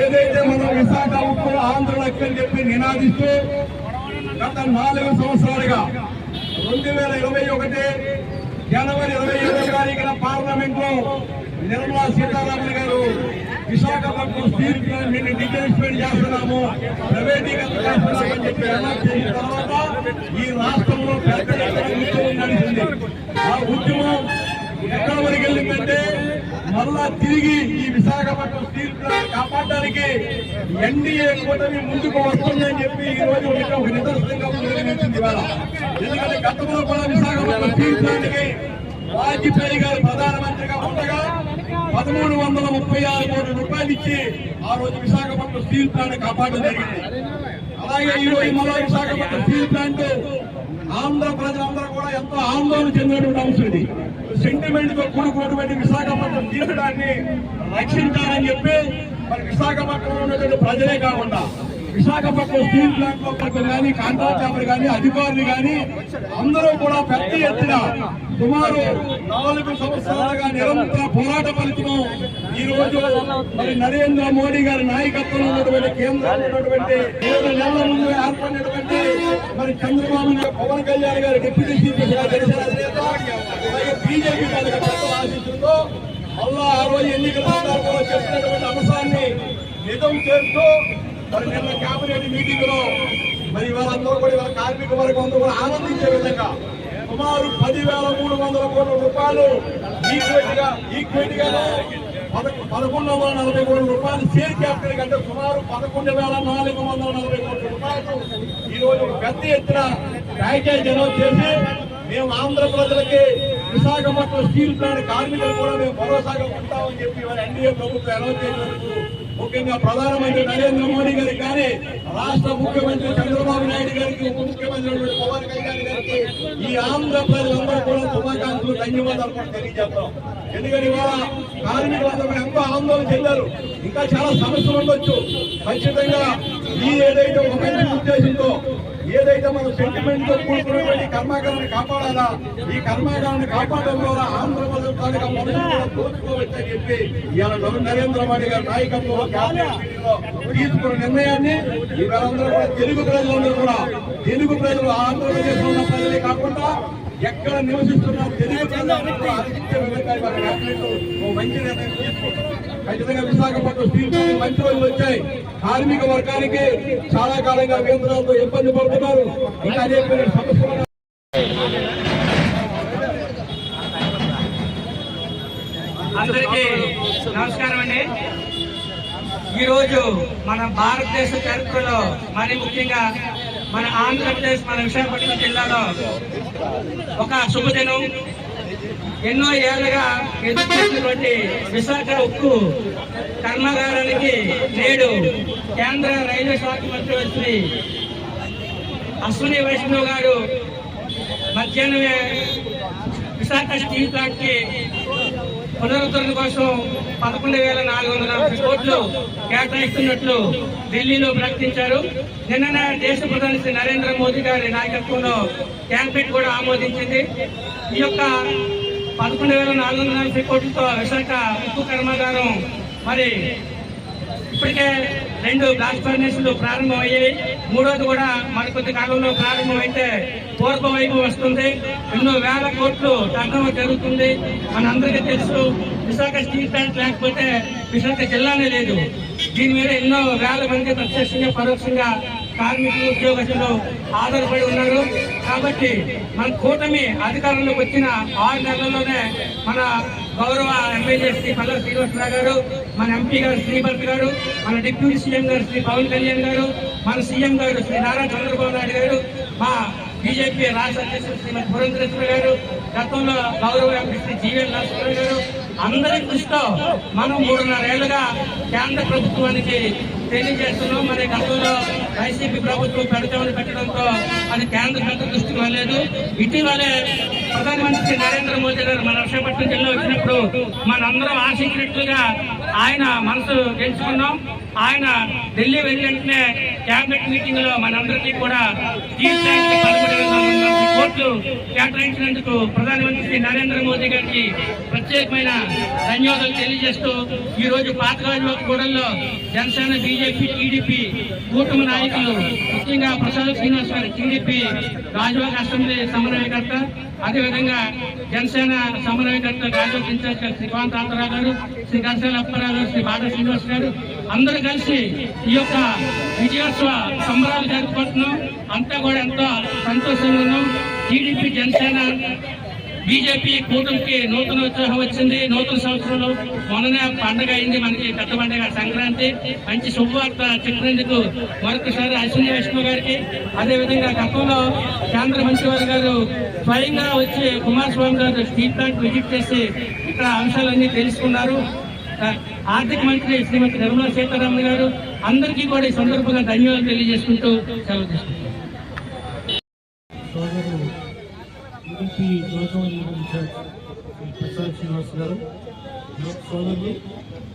ఏదైతే మనం విశాఖ ఉక్కు ఆంధ్ర లెక్కని చెప్పి నినాదిస్తూ గత 4 సంవత్సరాలుగా 2021 జనవరి 27వ తారీఖున పార్లమెంట్ లో నిర్మలా సీతారామన్ గారు విశాఖపట్నం స్టీల్ ప్లాంట్ ని డిజైన్మెంట్ చేస్తున్నాము, ప్రైవేటీకరణ చేస్తున్నామని చెప్పి అనౌన్స్ చేసిన తర్వాత ఈ రాష్ట్రంలో పెద్ద ఎత్తున ఉద్యమం నడిచింది. ఆ ఉద్యమం ఎక్కడ వరకు వెళ్ళిందంటే మళ్ళా తిరిగి ఈ విశాఖపట్నం స్టీల్ ప్లాంట్ కాపాడడానికి ఎన్డీఏ కూటమి ముందుకు వస్తుందని చెప్పి ఈ రోజు ఒక నిదర్శనంగా ముందుకు ఇవాళ. ఎందుకంటే గతంలో కూడా విశాఖపట్నం స్టీల్ ప్లాంట్ కి వాజ్పేయి గారు ప్రధానమంత్రిగా ఉండగా 1336 కోట్ల రూపాయలు ఇచ్చి ఆ రోజు విశాఖపట్నం స్టీల్ ప్లాంట్ కాపాడడం జరిగింది. అలాగే ఈ రోజు మరో విశాఖపట్నం స్టీల్ ప్లాంట్ ఆంధ్ర ప్రజలందరూ కూడా ఎంతో ఆందోళన చెందినటువంటి అంశం ఇది. సెంటిమెంట్ తో కూడుకున్నటువంటి విశాఖపట్నం స్టీల్ ప్లాంట్ ని రక్షించాలని చెప్పి మరి విశాఖపట్నంలో ఉన్నటువంటి ప్రజలే కాకుండా విశాఖపట్నం స్టీల్ ప్లాంట్ లో కానీ కాంట్రాక్టర్లు కానీ అధికారులు కానీ అందరూ కూడా పెద్ద ఎత్తున సుమారు 4 సంవత్సరాలుగా నిరంతర పోరాట ఫలితం ఈ రోజు మరి నరేంద్ర మోడీ గారి నాయకత్వంలో ఉన్నటువంటి కేంద్రంలో ఉన్నటువంటి 7 నెలల ముందు ఏర్పడినటువంటి మరి చంద్రబాబు నాయుడు, పవన్ కళ్యాణ్ గారి డిప్యూటీ చీఫ్ బీజేపీ ఆశిస్తుందో మళ్ళా ఆ రోజు ఎన్నికల సందర్భంలో చెప్పినటువంటి అంశాన్ని నిజం చేస్తూ మరి నిన్న కేబినెట్ మీటింగ్ లో మరి వాళ్ళందరూ కూడా ఇవాళ కార్మిక వర్గం అందరూ కూడా ఆనందించే విధంగా సుమారు 10,300 కోట్ల రూపాయలు ఈక్విటీగా 1,140 కోట్ల రూపాయలు షేర్ క్యాపిటల్ కంటే సుమారు 11,440 కోట్ల రూపాయలు ఈ రోజు పెద్ద ఎత్తున ప్యాకేజ్ అనౌన్స్ చేసి మేము ఆంధ్ర ప్రజలకి విశాఖపట్నం స్టీల్ ప్లాంట్ కార్మికులు కూడా మేము భరోసాగా ఉంటామని చెప్పి ఇవాళ ఎన్డీఏ ప్రభుత్వం అనౌన్స్ చేసినందుకు ముఖ్యంగా ప్రధానమంత్రి నరేంద్ర మోడీ గారికి కానీ రాష్ట్ర ముఖ్యమంత్రి చంద్రబాబు నాయుడు గారికి, ఉప ముఖ్యమంత్రి పవన్ కళ్యాణ్ గారికి ఈ ఆంధ్ర ప్రజలందరూ కూడా శుభాకాంక్షలు, ధన్యవాదాలు కూడా తెలియజేస్తాం. ఎందుకంటే ఇవాళ కార్మికులందరూ ఎంతో ఆందోళన చెందారు. ఇంకా చాలా సమస్యలు ఉండొచ్చు. ఖచ్చితంగా ఈ ఏదైతే ఒక మంచి ఉద్దేశంతో ఏదైతే మనం సెంటిమెంట్ తో కూడుకున్నటువంటి కర్మాగారాన్ని కాపాడాలా, ఈ కర్మాగారాన్ని కాపాడడం ద్వారా ఆంధ్ర ప్రజలు తాలూకా మనసులు కూడా దోచుకోవచ్చని చెప్పి ఇవాళ నరేంద్ర మోడీ గారి నాయకత్వంలో తీసుకున్న నిర్ణయాన్ని ఇవాళందరూ కూడా తెలుగు ప్రజలు ఆంధ్రప్రదేశ్ లో ఉన్న ప్రజలే కాకుండా ఎక్కడ నివసిస్తున్న తెలుగు ప్రజలు ఆలోచించే విధంగా మంచి నిర్ణయం తీసుకుంటారు. ఖచ్చితంగా విశాఖపట్నం స్టీల్ ప్లాంట్ మంచి రోజులు వచ్చాయి. కార్మిక వర్గానికి చాలా కాలంగా వేతనాలతో ఇబ్బంది పడుతున్నారు. ఇంకా అనేక సమస్యలు. అందరికీ నమస్కారం అండి. ఈరోజు మన భారతదేశ చరిత్రలో మరి ముఖ్యంగా మన ఆంధ్రప్రదేశ్, మన విశాఖపట్నం జిల్లాలో ఒక శుభదినం. ఎన్నో ఏళ్లుగా ఎదుర్కొన్నటువంటి విశాఖ ఉక్కు కర్మాగారానికి నేడు కేంద్ర రైల్వే శాఖ మంత్రి శ్రీ అశ్విని వైష్ణవ్ గారు మధ్యాహ్నమే విశాఖ స్టీల్ ప్లాంట్ కి పునరుద్ధరణ కోసం 11,440 కోట్లు కేటాయిస్తున్నట్లు ఢిల్లీలో ప్రకటించారు. నిన్న దేశ ప్రధాని శ్రీ నరేంద్ర మోదీ గారి నాయకత్వంలో క్యాబినెట్ కూడా ఆమోదించింది. ఈ యొక్క 11,440 కోట్లతో విశాఖ ఉక్కు కర్మాగారం మరి ఇప్పటికే 2 బ్లాస్ట్ ఫర్నేసులు ప్రారంభమయ్యాయి. 3వది కూడా మరికొద్ది కాలంలో ప్రారంభమైతే పూర్వ వైపు వస్తుంది. ఎన్నో వేల కోట్లు టర్నోవర్ జరుగుతుంది. మనందరికీ తెలుసు, విశాఖ స్టీల్ ప్లాంట్ లేకపోతే విశాఖ జిల్లానే లేదు. దీని మీద ఎన్నో వేల మంది ప్రత్యక్షంగా పరోక్షంగా కార్మికులు, ఉద్యోగస్తులు ఆధారపడి ఉన్నారు. కాబట్టి మన కూటమి అధికారంలోకి వచ్చిన 6 నెలల్లోనే మన గౌరవ ఎమ్మెల్యే శ్రీ పల్లవి శ్రీనివాసరావు గారు, మన ఎంపీ గారు శ్రీభర్త్ గారు, మన డిప్యూటీ సీఎం గారు శ్రీ పవన్ కళ్యాణ్ గారు, మన సీఎం గారు శ్రీ నారా చంద్రబాబు నాయుడు గారు, మా బీజేపీ రాష్ట్ర అధ్యక్షుడు శ్రీమతి పురంధరేశ్వరి గారు, గతంలో గౌరవ ఎంపీ శ్రీ జీవన్ నరసింహరావు గారు అందరి కృషితో మనం 3.5 ఏళ్లుగా కేంద్ర ప్రభుత్వానికి తెలియజేస్తున్నాం. మరి గతంలో వైసీపీ ప్రభుత్వం పెడతామని పెట్టడంతో అది కేంద్ర ప్రభుత్వం దృష్టికి రాలేదు. ఇటీవలే ప్రధానమంత్రి నరేంద్ర మోదీ గారు మన విశాఖపట్నం జిల్లా వచ్చినప్పుడు మనందరం ఆశించినట్లుగా ఆయన మనసు గెలుచుకున్నాం. ఆయన ఢిల్లీ వెళ్ళిన క్యాబినెట్ మీటింగ్ లో మనందరికీ కూడా స్టీల్ ప్లాంట్ 13,000 కోట్లు కేటాయించినందుకు ప్రధానమంత్రి నరేంద్ర మోదీ గారికి ప్రత్యేకమైన ధన్యవాదాలు తెలియజేస్తూ ఈ రోజు పాతగాజువాక కూడల్లో జనసేన, బీజేపీ, టీడీపీ కూటమి నాయకులు, ముఖ్యంగా ప్రసాద్ శ్రీనివాస్ గారు టీడీపీ గాజువాక అసెంబ్లీ సమన్వయకర్త, అదేవిధంగా జనసేన సమన్వయకర్త గాజువాక ఇన్ఛార్జ్ శ్రీ కాంతారావు గారు, శ్రీ గంటల అప్పారావు గారు, శ్రీ బాట శ్రీనివాస్ గారు అందరూ కలిసి ఈ యొక్క విజయోత్సవ సంబరాలు జరుపుకుంటున్నాం. అంతా కూడా ఎంతో సంతోషంగా ఉన్నాం. టీడీపీ, జనసేన, బీజేపీ కూటమికి నూతన ఉత్సాహం వచ్చింది. నూతన సంవత్సరంలో మొన్ననే పండుగ అయింది, మనకి పెద్ద పండుగ సంక్రాంతి. మంచి శుభవార్త చెప్పినందుకు మరొకసారి అశ్విని వైష్ణవ్ గారికి, అదేవిధంగా గతంలో కేంద్ర మంత్రి గారు స్వయంగా వచ్చి కుమారస్వామి గారు స్టీల్ ప్లాంట్ విజిట్ చేసి ఇక్కడ అంశాలన్నీ తెలుసుకున్నారు. ఆర్థిక మంత్రి శ్రీమతి నిర్మలా సీతారామన్ గారు అందరికీ కూడా ఈ సందర్భంగా ధన్యవాదాలు తెలియజేసుకుంటూ సెలవు తీసుకుంటారు. టీడీపీ గౌరవ ఇన్ఛార్జ్ ప్రసాద్ శ్రీనివాస్ గారు, సోదరులు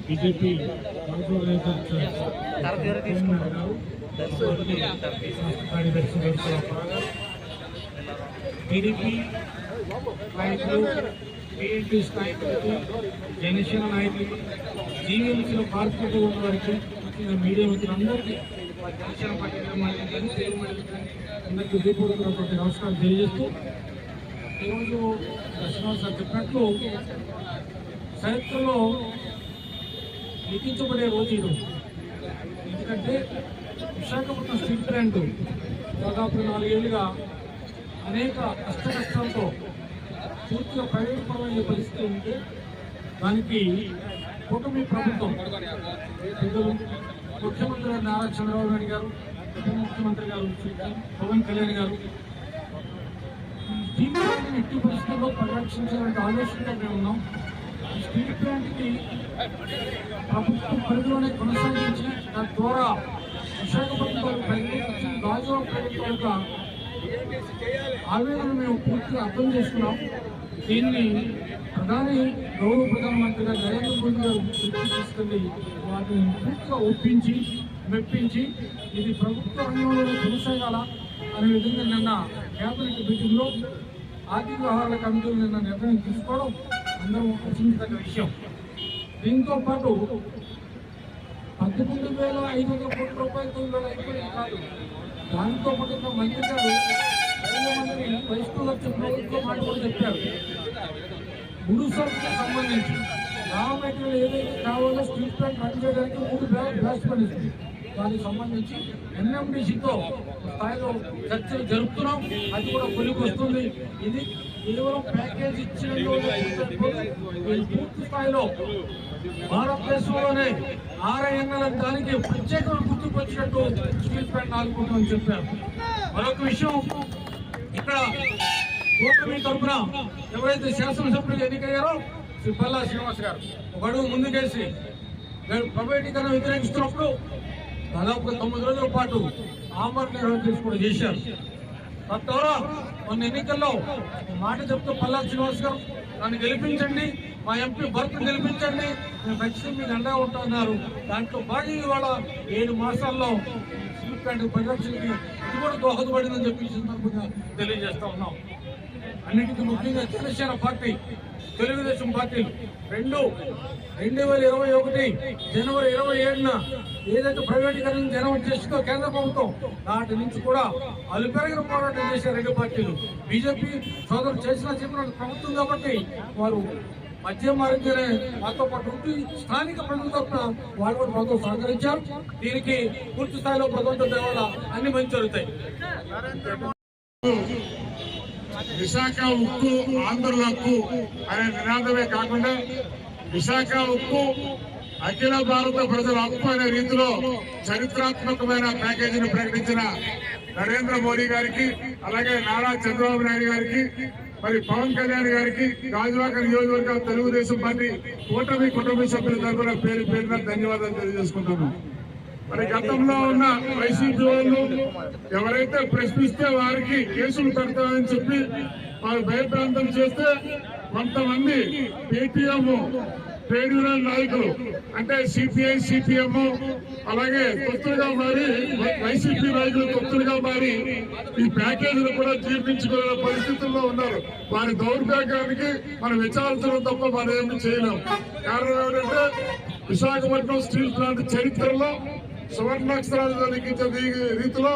బీజేపీ గౌరవ కార్యదర్శి టీడీపీ నాయకులు, టీఎన్టీఎస్ నాయకులకి, జనసేన నాయకులకి, జీవీఎంసీలో పార్టీలో ఉన్న వారికి, ముఖ్యంగా మీడియా మిత్రులందరికీ జనసేన పార్టీ అందరికీ హృదయపూర్వకమైనటువంటి నమస్కారం తెలియజేస్తూ, ఈరోజు శ్రీనివాస్ గారు చెప్పినట్లు చరిత్రలో లిఖించబడే రోజు ఈరోజు. ఎందుకంటే విశాఖపట్నం స్టీల్ ప్లాంట్ దాదాపు 4 ఏళ్లుగా అనేక కష్టాలతో పూర్తిగా ప్రైవేట్ పరిస్థితి ఉంటే దానికి కూటమి ప్రభుత్వం పెద్దలు ముఖ్యమంత్రి నారా చంద్రబాబు నాయుడు గారు, ఉప ముఖ్యమంత్రి గారు పవన్ కళ్యాణ్ గారు స్టీల్ ప్లాంట్ని ఎట్టి పరిస్థితుల్లో పరిరక్షించాలంటే ఆలోచనతో మేము ఉన్నాం. ఈ స్టీల్ ప్లాంట్ని ప్రభుత్వం పరిధిలోనే కొనసాగించి దాని ద్వారా విశాఖపట్నం ప్రజలకు గాజువాక ప్రభుత్వం యొక్క ఆవేదన మేము పూర్తిగా అర్థం చేసుకున్నాం. దీన్ని గౌరవ ప్రధానమంత్రిగా నరేంద్ర మోదీ గారు తీసుకెళ్లి వాటిని పూర్తిగా ఒప్పించి మెప్పించి ఇది ప్రభుత్వ రంగంలోనే కొనసాగాల అనే విధంగా నిన్న కేబినెట్ మీటింగ్లో ఆర్థిక వ్యవహారాల కమిటీలు నిన్న నిర్ణయం తీసుకోవడం అందరం హర్షించదగ్గ విషయం. దీంతో పాటు 11,500 కోట్ల రూపాయలతో అయిపోయింది కాదు, దాంతో పాటు మంత్రి గారు మంత్రి వైష్ణవ్ ప్రభుత్వం మాట కూడా చెప్పారు. ముడి సరుకులకు సంబంధించి రా మెటీరియల్ ఏదైతే కావాలో స్టీల్ ప్లాంట్ రన్ చేయడానికి 3 బ్లాస్ట్ పనిస్తుంది. దానికి సంబంధించి ఎన్ఎండిసితో స్థాయిలో చర్చలు జరుపుతున్నాం. అది కూడా కొలికి వస్తుంది. ఇది కేవలం ప్యాకేజ్ ఇచ్చిన పూర్తి స్థాయిలో భారతదేశంలోనే RINL దానికి ప్రత్యేకమైన గుర్తింపు వచ్చినట్టు స్టీల్ ప్లాంట్ ఆదుకుంటామని చెప్పారు. మరొక విషయం, ఇక్కడ కూటమి తరఫున ఎవరైతే శాసనసభ్యులు ఎన్నికయ్యారో శ్రీ పల్లా శ్రీనివాస్ గారు ఒక అడుగు ముందుకేసి ప్రైవేటీకరణ వ్యతిరేకిస్తున్నప్పుడు దాదాపు 9 రోజుల పాటు ఆమరణ నిరాహార కూడా చేశారు. తద్వారా మొన్న ఎన్నికల్లో మాట చెప్తూ పల్లా శ్రీనివాస్ గారు నన్ను గెలిపించండి, మా ఎంపీ భర్త గెలిపించండి, మేము ఖచ్చితంగా మీకు అండగా ఉంటామన్నారు. దాంట్లో భాగంగా ఇవాళ 7 మాసాల్లో స్టీల్ ప్లాంట్ పరిరక్షణకి ఇది కూడా దోహదపడిందని చెప్పి సందర్భంగా తెలియజేస్తా ఉన్నాం. అన్నిటికీ ముఖ్యంగా జనసేన పార్టీ, తెలుగుదేశం పార్టీలు 2021 జనవరి 27న ఏదైతే ప్రైవేటీకరణ జనం చేసిందో కేంద్ర ప్రభుత్వం, నాటి నుంచి కూడా అలుపెరగిన పోరాటం చేసే 2 పార్టీలు. బీజేపీ సోదరులు చెప్పిన ప్రభుత్వం కాబట్టి వారు మధ్య మార్గంగానే మాతో పాటు ఉంటూ స్థానిక ప్రజల తరఫున వాళ్ళు కూడా మాతో సహకరించారు. దీనికి పూర్తి స్థాయిలో ప్రభుత్వం దేవాల అన్ని మంచి జరుగుతాయి. విశాఖ ఉక్కు ఆంధ్రుల హక్కు అనే నినాదమే కాకుండా విశాఖ ఉక్కు అఖిల భారత ప్రజల హక్కు అనే రీతిలో చరిత్రాత్మకమైన ప్యాకేజీని ప్రకటించిన నరేంద్ర మోదీ గారికి, అలాగే నారా చంద్రబాబు నాయుడు గారికి, మరి పవన్ కళ్యాణ్ గారికి, గాజువాక నియోజకవర్గ తెలుగుదేశం పార్టీ కూటమి కుటుంబ సభ్యుల తరఫున పేరు పేరున ధన్యవాదాలు తెలియజేసుకుంటున్నాను. మరి గతంలో ఉన్న వైసీపీ వాళ్ళు ఎవరైతే ప్రశ్నిస్తే వారికి కేసులు కడతామని చెప్పి వారు భయప్రాంతం చేస్తే కొంతమంది పేటీఎం ట్రేడ్ యూనియన్ నాయకులు అంటే సిపిఐ సిపిఎం అలాగే తొత్తులుగా మారి వైసీపీ నాయకులు తొత్తులుగా మారి ఈ ప్యాకేజీలు కూడా జీర్ణించుకునే పరిస్థితుల్లో ఉన్నారు. వారి దౌర్భాగ్యానికి మనం విచారించడం తప్ప మనం ఏమి చేయలేం. కారణం ఏమిటంటే విశాఖపట్నం స్టీల్ ప్లాంట్ చరిత్రలో సువర్ణాక్షరాలు లిఖించే రీతిలో